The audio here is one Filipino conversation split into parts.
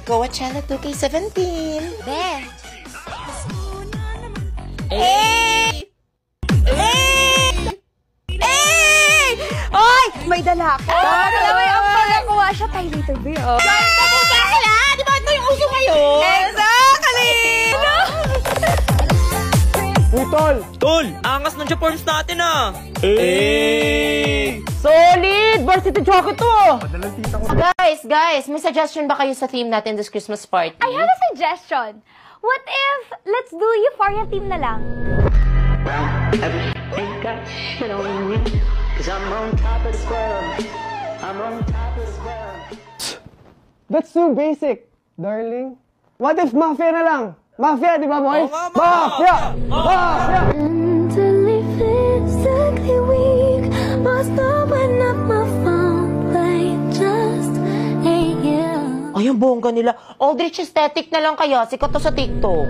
Coachella 2K17. Be! Hey! Hey! Hey! Oy! May dala ko! May ang pagakuha siya tayo later, Be. Napunta sila! Di ba ito yung uso ngayon? Exactly! Uy, tol! Tol, angas ng Japorns natin ah! Solid! Varsity jacket to! Guys, may suggestion ba kayo sa theme natin this Christmas party? I have a suggestion. What if, let's do Euphoria theme na lang? Ain't got shit on me, 'cause I'm on top of the world. I'm on top of the world. That's too basic, darling. What if mafia na lang? Mafia, di ba, boy? Oo nga, Mafia! Mafia! Mentally, physically weak. Must open up my phone, like just ain't you. Ay, ang bongga nila. Aldrich aesthetic na lang kaya. Sikat to sa TikTok.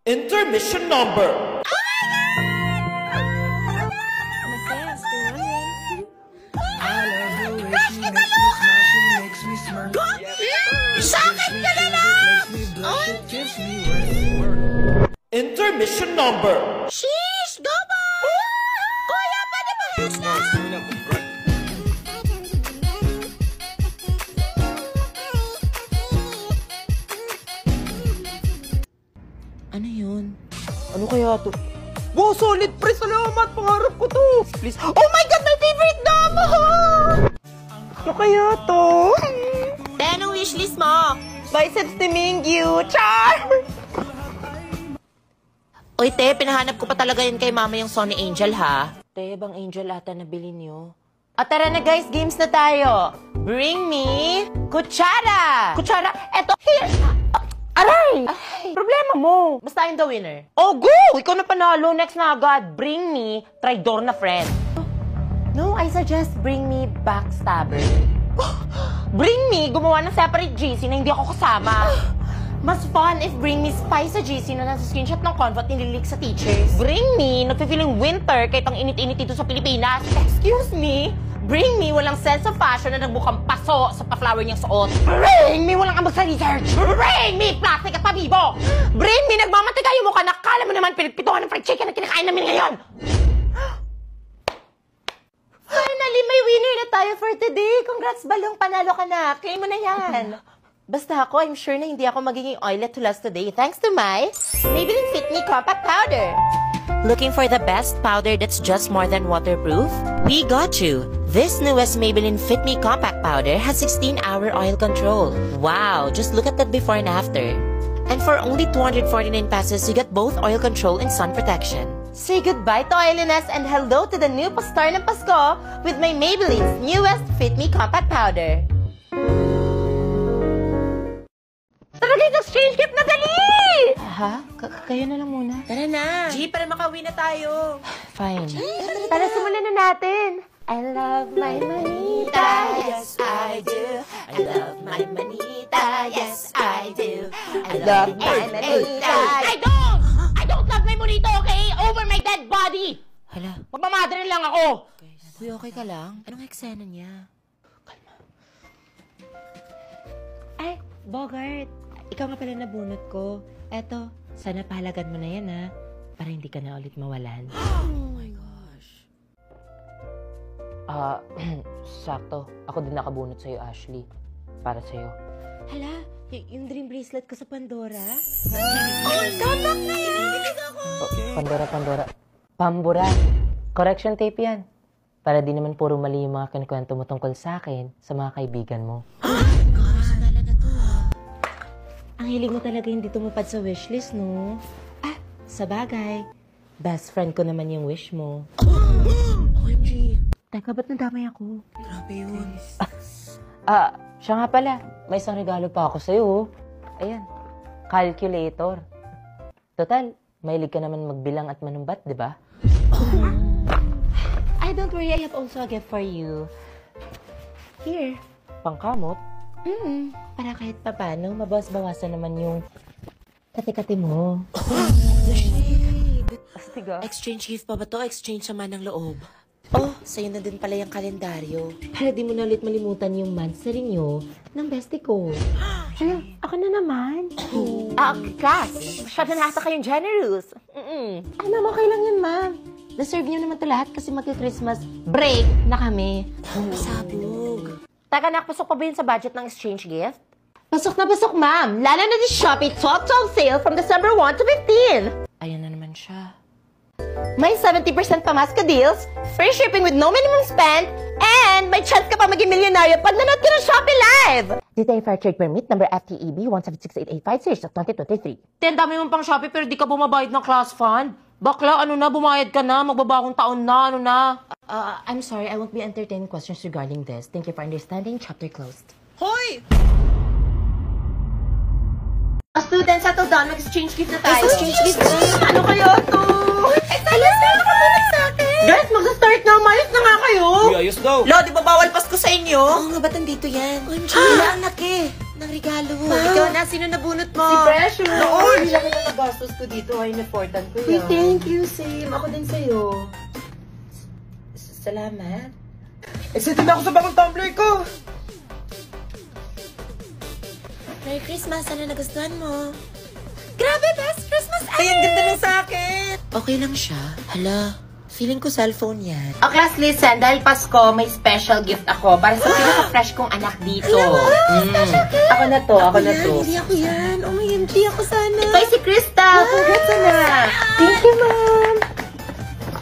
Intermission number! Intermission number! Sheesh! Go boy! Kuya, pwede ba Ano yun? Ano kaya to? Wow, solid pre! Salamat! Pangarap ko to! Please. Oh my God! My favorite damo! Ano kaya to? Anong wishlist mo? Biceps ni Mingyu! Char! Uy, te, pinahanap ko pa talaga yun kay mama yung Sony Angel, ha? Te, bang Angel ata nabili niyo? At tara na guys, games na tayo! Bring me kutsara! Kutsara? Eto, here! Aray! Problema mo! Basta I'm the winner. Oh, go! Ikaw na panalo. Next na agad. Bring me traidor na friend. No, I suggest bring me backstabber. Bring me gumawa ng separate GC na hindi ako kasama. Mas fun if bring me spy sa GC na nasa screenshot ng convo at nililik sa teachers. Bring me nagfe-feeling winter kahit ang init-init dito sa Pilipinas. Excuse me? Bring me walang sense of fashion na nagbukang paso sa pa-flower niyang suot. Bring me walang ambag sa research. Bring me plastic at pabibo. Bring me nagmamantika yung mukha na kala mo naman pinagpituhan ng fried chicken na kinakain namin ngayon. Finally, may winner na tayo for today. Congrats, Balong. Panalo ka na. Claim mo na yan. Basta ako, I'm sure na hindi ako magiging oilet to last today thanks to my Maybelline Fit Me Compact Powder. Looking for the best powder that's just more than waterproof? We got you! This newest Maybelline Fit Me Compact Powder has 16-hour oil control. Wow, just look at that before and after. And for only 249 pesos, you get both oil control and sun protection. Say goodbye to oiliness and hello to the new pastar ng Pasko with my Maybelline's newest Fit Me Compact Powder. Tara guys, exchange gift na dali! Ha? Kayo na lang muna. Tara na. G, para makauwi na tayo. Fine. Tara, simulan na natin. I love my manita, yes I do. I love my manita, yes I do. I love my manita. I don't love my monito, okay? Over my dead body. Hala. Magmamadre lang ako. Uy, okay ka lang? Anong eksena niya? Kalma. Ay, Bogart. Ikaw nga pala nabunot ko. Eto, sana pahalagan mo na yan, ha? Para hindi ka na ulit mawalan. Oh my gosh. Sakto. Ako din nakabunot sa'yo, Ashley. Para sa'yo. Hala, yung dream bracelet ko sa Pandora? Oh, tatak na yan! Bilig ako! Pandora. Pambura. Correction tape yan. Para di naman puro mali yung mga kinikwento mo tungkol sa akin, sa mga kaibigan mo. Ang hilig mo talaga hindi tumupad sa wishlist, no? Sa bagay. Best friend ko naman yung wish mo. OMG. Teka, ba't nadamay ako? Grabe yun. Siya nga pala. May isang regalo pa ako sa'yo. Ayan. Calculator. Total, mahilig ka naman magbilang at manumbat, di ba? I don't worry, I have also a gift for you. Here. Pangkamot? Para kahit papano, mabawas-bawasan naman yung kati-kati mo. astig ah. Exchange gift pa ba to? Exchange naman ng loob. Oh, sa'yo na din pala yung kalendaryo. Para di mo na ulit malimutan yung months na renew ng bestie ko. Hala, ako na naman. Class! Masyado na ata kayong generous. Ay, ma'am, okay lang yun, ma'am. Deserve niyo naman to lahat kasi mag-Christmas break na kami. Sabog. Taka, nakapasok pa ba yun sa budget ng exchange gift? Pasok na pasok, ma'am. Lalo na di Shopee 12/12 sale from December 1 to 15. Ayan na naman siya. May 70% pamaska deals, free shipping with no minimum spend, and may chance ka pa maging milyonaryo pag nanood ka ng Shopee Live! Detail Fair Trade Permit number FTEB 1768856 series of 2023. Ten, dami mo pang Shopee pero di ka bumabayad ng class fund. Bakla, ano na, bumayad ka na, magbabagong taon na, ano na. I'm sorry, I won't be entertaining questions regarding this. Thank you for understanding. Chapter closed. Hoy! Students, settle down. Mag-exchange gift na tayo. Exchange gift na? Ano kaya to? Alas, nakatulog sa akin. Guys, mag-start na. Malis na nga kayo. Uy, ayos daw. Lo, di ba bawal Pasko sa inyo? Oo nga, ba't nandito yan? Wala ang laki ng regalo. Ikaw na, sino nabunot mo? Si Pressure. Noon! Hindi lang yung nagastos ko dito. Ay, important ko yan. Thank you, same. Ako din sa'yo. Salamat. Excited na ako sa bagong tumbler ko. Merry Christmas! Ano nagustuhan mo? Grabe, best Christmas ever! Ay, ang ganda ng sa akin. Okay lang siya. Hala, feeling ko cellphone yan. O class, listen. Dahil Pasko, may special gift ako para sa pinaka-fresh kong anak dito. Ako na to, ako na to. Hindi ako yan. OMG, ako sana. Ito ay si Crystal. Congrats na. Thank you, ma'am.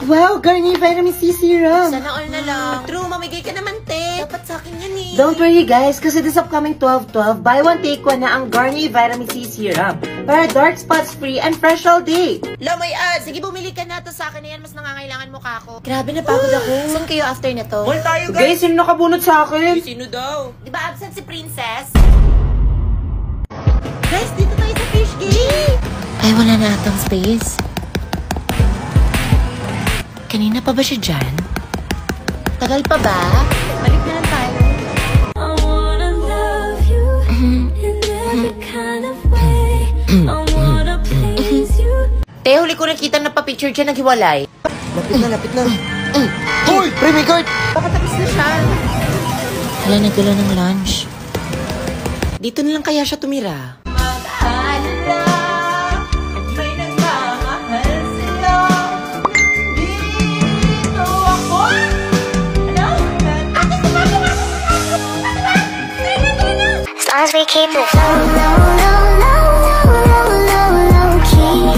Wow, Garnier Vitamin C Serum. Sana all na lang. True, mamigay ka naman, te. Dapat sa akin yan eh. Don't worry guys, kasi this upcoming 12/12, buy one take one na ang Garnier Vitamin C Serum. Para dark spots free and fresh all day. Lo, may ad. Sige, bumili ka na to sa akin na yan. Mas nangangailangan mukha ko. Grabe, napagod ako. Saan kayo after na to? Mall tayo, guys. Guys, sino nakabunot sa akin? Sino daw? Di ba absent si Princess? Guys, dito tayo sa fish game. Ay, wala na atang space. Kanina pa ba siya dyan? Tagal pa ba? Balik na lang tayo. I wanna love you in every kind of way. I wanna please you. Te, huli ko nakita na pa-picture dyan naghiwalay. Lapit na, lapit na. Hoy! Premi card! Baka tapos na siya. Hala, nagdala ng lunch. Dito na lang kaya siya tumira. As we keep it low, low, low, low, low, low, low key.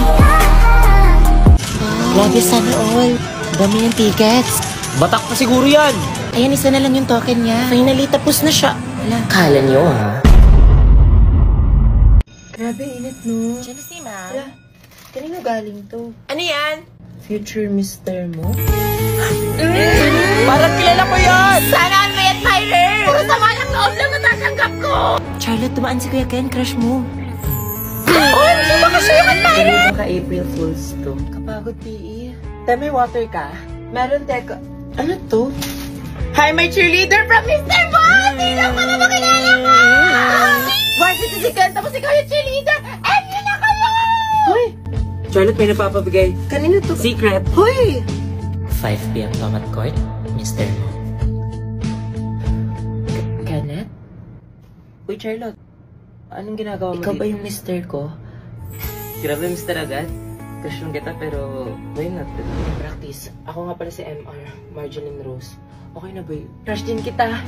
Grabe, sana all. Dami ng tickets. Batak pa siguro yan. Ayan, isa na lang yung token niya. Finally, tapos na siya. Hala. Kala niyo, ha? Grabe, init no. Diyan na si Ma. Kanino galing to? Ano yan? Future mister mo? Parang kilala ko yun! Sana all may admirer! Puro sama ng loob lang natatanggap ko! Charlotte, tumaan si Kuya Ken, crush mo. Oh, hindi ba kasi yung admirer? Baka April Fools to. Kapagod, PE. Te, may water ka? Meron, teko. Ano to? Hi, my cheerleader from Mr. Boss! Sino ka na makilala ko? Varsity si Ken, tapos ikaw yung cheerleader! And yun na kayo! Hoy! Charlotte, may napapabigay. Kanino to? Secret. Hoy! 5 p.m. Tomat Court, Mr. Mo. Kenneth? Uy, Charlotte. Anong ginagawa mo Ikaw ba dito? yung mister ko? Grabe, Mr. Agad. Crush lang kita, pero why not? Practice. Ako nga pala si MR, Marjeline Rose. Okay na ba yun? Crush din kita.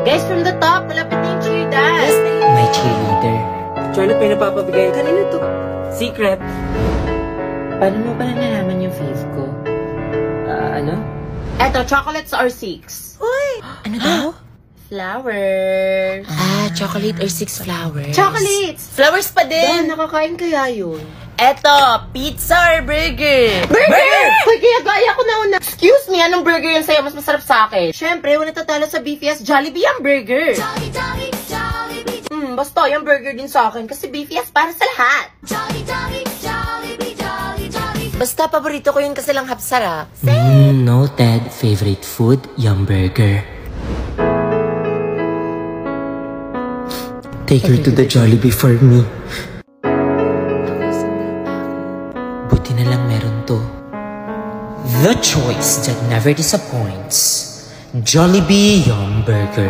Guys, from the top, malapit na yung cheer dance. My cheerleader. Charlotte, may napapabigay. Kanino to? Secret. Paano mo pala nalaman yung fave ko? Ano? Eto, chocolates or six? Uy! Ano daw? Flowers. Chocolate or six flowers? Chocolates! Flowers pa Ben, din! nakakain kaya yun? Eto, pizza or burger? Burger! Hoy, kaya gaya ko na una. Excuse me, anong burger yun sa'yo? Mas masarap sa akin. Siyempre, wala tatalo sa BFS Jollibee ang burger. Jolly, jolly, Jollibee, Basta yung burger din sa akin kasi BFS para sa lahat. jolly, jolly, Jollibee, jolly, jolly. Basta, paborito ko yun kasi lang hapsarap. Noted. Favorite food, Yum Burger. Take her to the Jollibee for me. Buti na lang meron to. The choice that never disappoints. Jollibee Yum Burger.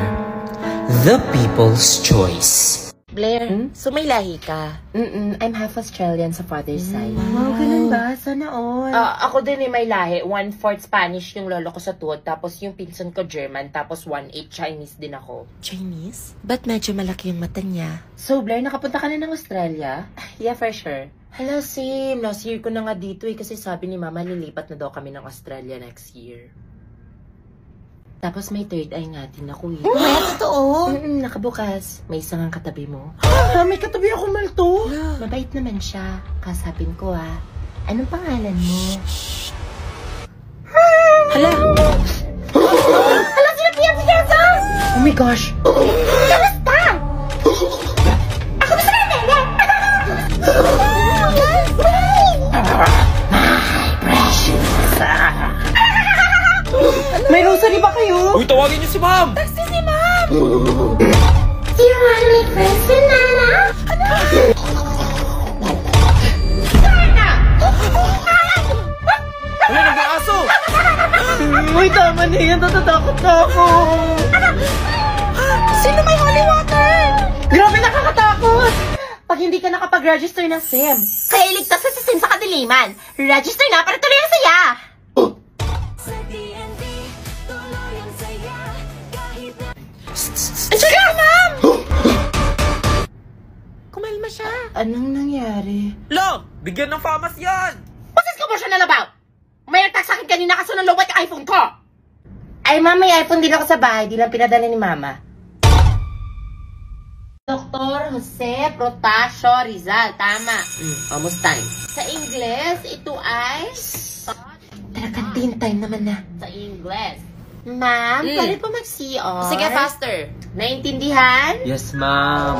The people's choice. Blair, so may lahi ka? I'm half Australian sa father's side. Wow, ganun ba? Sana all. Ako din may lahi. 1/4 Spanish yung lolo ko sa tuwod, tapos yung pinsan ko German, tapos 1/8 Chinese din ako. Chinese? Ba't medyo malaki yung mata niya? So, Blair, nakapunta ka na ng Australia? Yeah, for sure. Hala, Sim. Last year ko na nga dito kasi sabi ni Mama lilipat na daw kami ng Australia next year. Tapos may third eye nga din ako eh. Totoo? Nakabukas. May isang ang katabi mo. May katabi ako, Malto. Mabait naman siya. Kasapin ko anong pangalan mo? Hala! Hala, sila Pia Picasso! Oh my gosh! Kamusta? Ako ba sa kanila? May rosary ba kayo? Uy, tawagin niyo si Ma'am! Do you wanna make friends with Nana? Uy, nag-aaso! Uy, tama na yan. Natatakot na ako. Sino may holy water? Grabe, nakakatakot. Pag hindi ka nakapag-register ng SIM. Kaya iligtas ka sa sim sa kadiliman. Register na para tuloy ang saya. Sa TNT, tuloy ang saya. Kahit na Andiyan ka, ma'am! Kumalma siya. Anong nangyari? Long! Bigyan ng famas yan! What's this commotion about? May attack sa akin kanina kasi nalawat yung iPhone ko. Ay, ma'am, may iPhone din ako sa bahay. Di lang pinadala ni Mama. Dr. Jose Protasio Rizal. Tama. Almost time. Sa Ingles, ito ay... Talagang time naman na. Sa Ingles. Ma'am, pwede po mag-CR? Sige, faster. Naintindihan? Yes, Ma'am.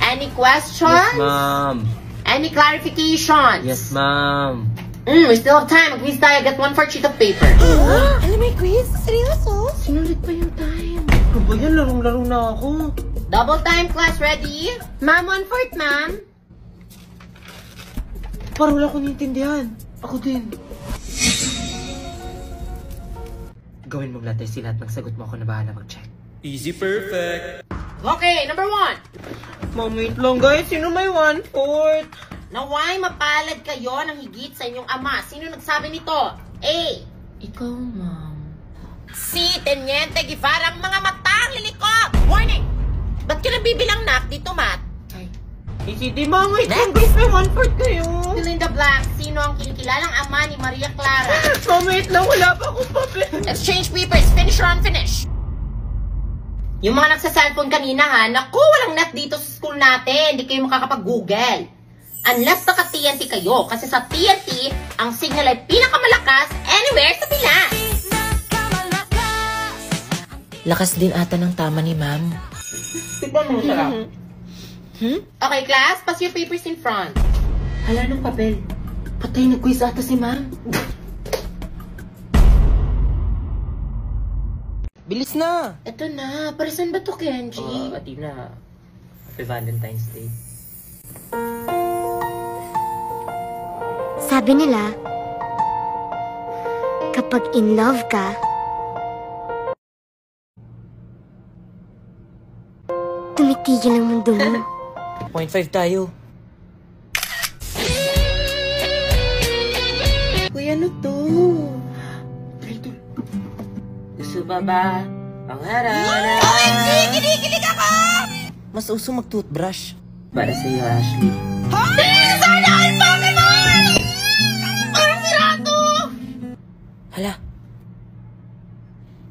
Any questions? Yes, Ma'am. Any clarifications? Yes, Ma'am. We still have time. Mag-quiz tayo. Get 1/4 sheet of paper. Alam mo yung quiz? Seryoso? Sinulit pa yung time. Ano ba yan? Larong-laro na ako. Double time, class. Ready? Ma'am, 1/4, ma'am. Parang wala ko naintindihan. Ako din. Gawin mong letter si lahat ng sagot mo, ako na bahala mag-check. Easy, perfect. Okay, number 1. Ma'am, wait lang guys. Sino may 1/4? Naway mapalad kayo ng higit sa inyong ama. Sino nagsabi nito? A. Ikaw, ma'am. C. Teniente Guevara, ang mga matang liliko. Warning! Ba't ka nabibilang nak dito, Matt? Hindi, ma'am. Wait lang Next. guys. May 1/4 kayo. Fill in the blank. Sino ang kinikilalang ama ni Maria Clara? Ma'am, wait lang. Wala pa akong papel. Exchange papers. Finish or unfinish? Yung mga nagsa-cellphone kanina ha, naku, walang net dito sa school natin. Hindi kayo makakapag-google. Unless naka-TNT kayo. Kasi sa TNT, ang signal ay pinakamalakas anywhere sa Pinas. Lakas din ata ng tama ni ma'am. Tignan mo, sarap. Okay, class, pass your papers in front. Hala ng papel. Patay, nag-quiz ata si ma'am. Bilis na! Ito na. Para saan ba to, Kenji? Atina. Happy Valentine's Day. Sabi nila, kapag in love ka, tumitigil ang mundo mo. 0.5 tayo. Kuya, ano to? Gusto ba ba? Pangarap. OMG! Kinikilig ako! Mas uso mag-toothbrush. Para sa'yo, Ashley. Sana all Pokemon! Parang sirado! Hala.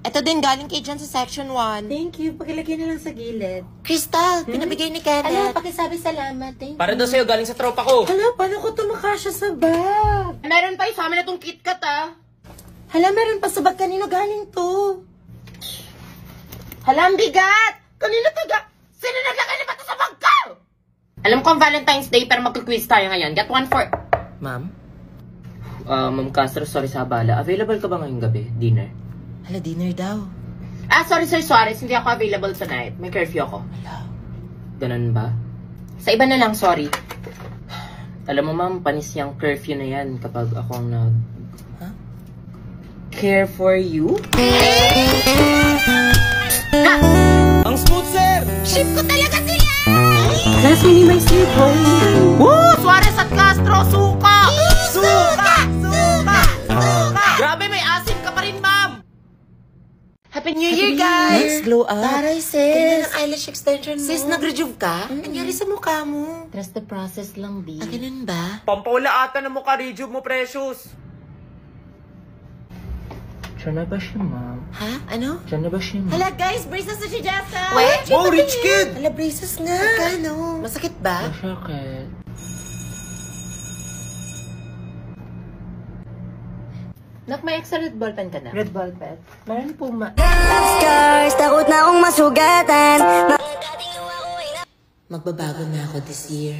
Ito din galing kay John sa section 1. Thank you. Pakilagay na lang sa gilid. Crystal, pinabigay ni Kenneth. Ala, pakisabi salamat. Thank you. Para daw sa'yo, galing sa tropa ko. Hala, paano ko tumakasya sa bag? Meron pa sa amin na itong KitKat Hala, meron pa sa bag. Kanino galing to? Hala, ang bigat! Kanino Sino naglagay na ba ito sa bag ko? Alam ko ang Valentine's Day pero mag-quiz tayo ngayon. Get 1/4. Ma'am? Ma'am Castro, sorry sa abala. Available ka ba ngayong gabi? Dinner? Hala, dinner daw. Sorry. Hindi ako available tonight. May curfew ako. Ganun ba? Sa iba na lang, sorry. Alam mo ma'am, panis yung curfew na yan kapag ako ang care for you? Ang smooth, sir! Ship ko talaga sila! Last ni my sleep home. Woo! Suarez at Castro, suka! Suka! Suka! Suka! Grabe, may asim ka pa rin, ma'am! Happy New Year, guys! Nice glow up. Taray, sis! Ganda ng eyelash extension mo. Sis, nag-rejuve ka? Nangyari sa mukha mo. Trust the process lang, B. Ganun ba? Pampaula ata ng mukha, rejuve mo, precious. Diyan na ba siya, ma'am? Ha? Ano? Diyan na ba siya, ma'am? Hala, guys! Braces na si Jessa! Wait! Oh, rich kid! Hala, braces nga! Magkano? Masakit ba? Masakit. Nak, may extra red ballpen ka na? Red ballpen? Meron po, Scars, takot na akong masugatan. Magbabago na ako this year.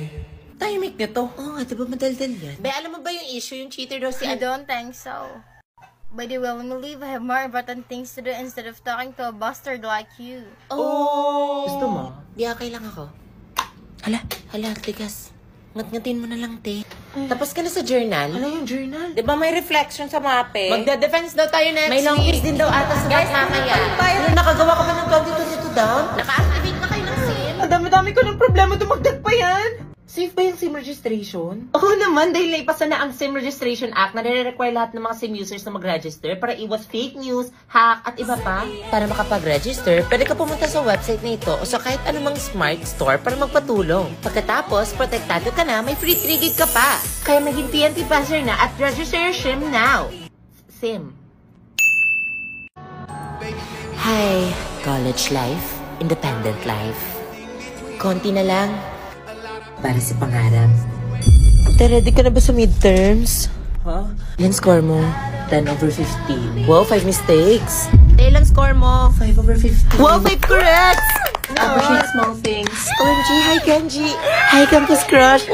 Tahimik nito. Oo nga, diba madaldal yan? Be, alam mo ba yung issue? Yung cheater daw si I don't think so. By the way, when we leave, I have more important things to do instead of talking to a bastard like you. Oh! Gusto mo? Di okay lang ako. Hala, tigas. Ngat-ngatin mo na lang, te. Tapos ka na sa journal? Ano yung journal? Di ba may reflection sa mape? Magda-defense daw tayo next May long week. quiz din daw ata sa Guys, mamaya. Ano, nakagawa ka ba ng 2022 down? Naka-activate na kayo ng SIM? Ang dami-dami ko ng problema, dumagdag pa yan. Safe ba yung SIM registration? Oo naman, dahil naipasa na ang SIM Registration Act na nire-require lahat ng mga SIM users na mag-register para iwas fake news, hack, at iba pa. Para makapag-register, pwede ka pumunta sa website na ito o sa kahit anumang smart store para magpatulong. Pagkatapos, protektado ka na, may free 3 gig ka pa. Kaya maging TNT passer na at register your SIM now. SIM. Hi, college life, independent life. Konti na lang. Para sa pangarap. Te, ready ka na ba sa midterms? Huh? Ilan score mo? 10 over 15. Wow, 5 mistakes. Te, ilang score mo? 5 over 15. Wow, 5 correct! Appreciate small things. OMG, hi Kenji! Hi Campus Crush!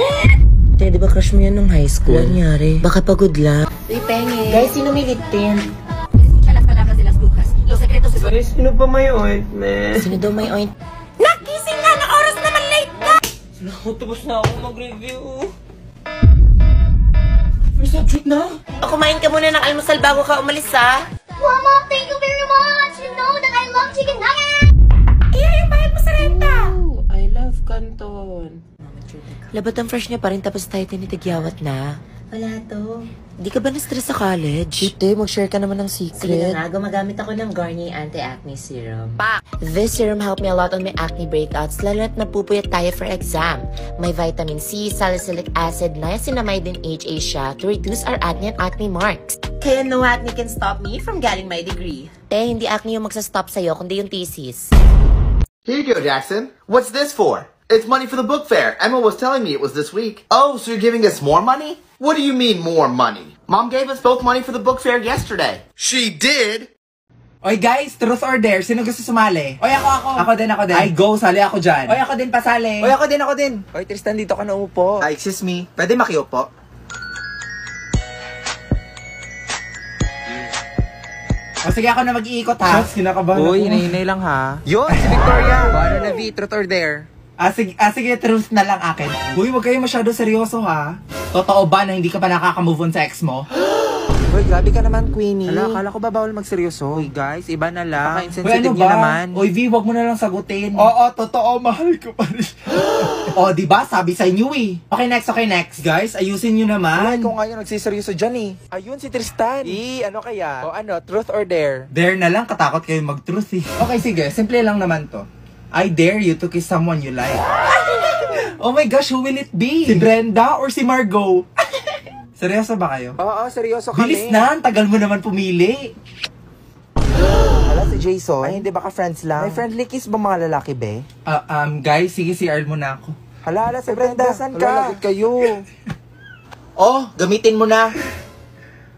Te, di ba crush mo yan nung high school? Ano nangyari? Baka pagod lang. Uy, penge. Guys, sino may lip tint? Sino pa may ointment? Sino daw may oint? Nakising nga na oras naman late ka! Tapos na ako mag-review. May subject na? O, kumain ka muna ng almusal bago ka umalis, ha? Mama, thank you very much! You know that I love chicken nuggets! Yung bayad mo sa renta! Oh, I love Canton. Labat ang fresh niya pa rin tapos tayo tinitigyawat na. Wala to. Di ka ba na-stress sa college? Ite, mag-share ka naman ng Sige secret. na nga, gumagamit ako ng Garnier Anti-Acne Serum. This serum helped me a lot on my acne breakouts, lalo na't napupuyat tayo for exam. May vitamin C, salicylic acid, niacinamide, and HA siya to reduce our acne and acne marks. Kaya no acne can stop me from getting my degree. Hindi acne yung magsastop sa'yo, kundi yung thesis. Here you go, Jackson. What's this for? It's money for the book fair. Emma was telling me it was this week. Oh, so you're giving us more money? What do you mean more money? Mom gave us both money for the book fair yesterday. She did? Oy guys, truth or dare? Sino gusto sumali? Oy, ako. Ako din. Ay, go, sali ako dyan. Oy, ako din, pasali. Oy, ako din. Oy, Tristan, dito ka na upo. Excuse me, pwede makiupo? O sige, ako na mag-iikot ha. Shots, kinakabahan ako. Uy, hinay lang ha. Yun, si Victoria. Paano na V, truth or dare? Sige, truth na lang akin. Uy, wag kayo masyado seryoso ha. Totoo ba na hindi ka pa nakaka-move on sa ex mo? Uy, grabe ka naman, Queenie. Akala ko ba bawal magseryoso? Uy, guys, iba na lang. Insensitive niyo naman. Uy, V, wag mo na lang sagutin. Oo, totoo, mahal ko pa rin. O, diba? Sabi sa inyo eh. Okay, next. Guys, ayusin nyo naman. Ikaw nga yung nagsiseryoso dyan eh. Ayun, si Tristan. Ano kaya? O ano, truth or dare? Dare na lang, katakot kayo mag-truth eh. Okay, sige, simple lang naman to. I dare you to kiss someone you like. Oh my gosh, who will it be? Si Brenda or si Margot? Seryoso ba kayo? Oo, seryoso kami. Bilis na, tagal mo naman pumili. Hala, si Jason. Ay, hindi baka friends lang. May friendly kiss ba mga lalaki, be? Guys, sige, CR mo na ako. Hala, si Brenda, saan ka? Lagot kayo. Oh, gamitin mo na.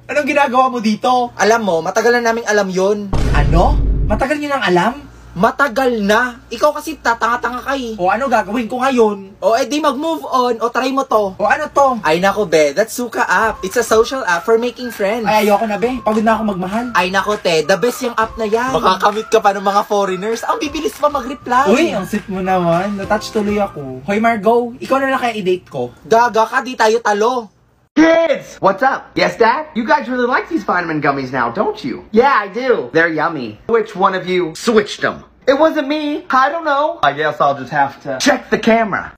Anong ginagawa mo dito? Alam mo, matagal na naming alam yun. Ano? Matagal niyo nang alam? Matagal na. Ikaw kasi tatanga-tanga ka eh. O ano gagawin ko ngayon? O edi mag-move on. O try mo to. O ano to? Ay nako be, that's Suka app. It's a social app for making friends. Ay, ayoko na, be. Pagod na ako magmahal. Ay nako te, the best yung app na yan. Makakamit ka pa ng mga foreigners. Ang bibilis pa mag-reply. Uy, ang sweet mo naman. Natouch tuloy ako. Hoy, Margo, ikaw na lang kaya i-date ko. Gaga ka, di tayo talo. Kids! What's up? Yes, Dad? You guys really like these vitamin gummies now, don't you? Yeah, I do. They're yummy. Which one of you switched them? It wasn't me. I don't know. I guess I'll just have to check the camera.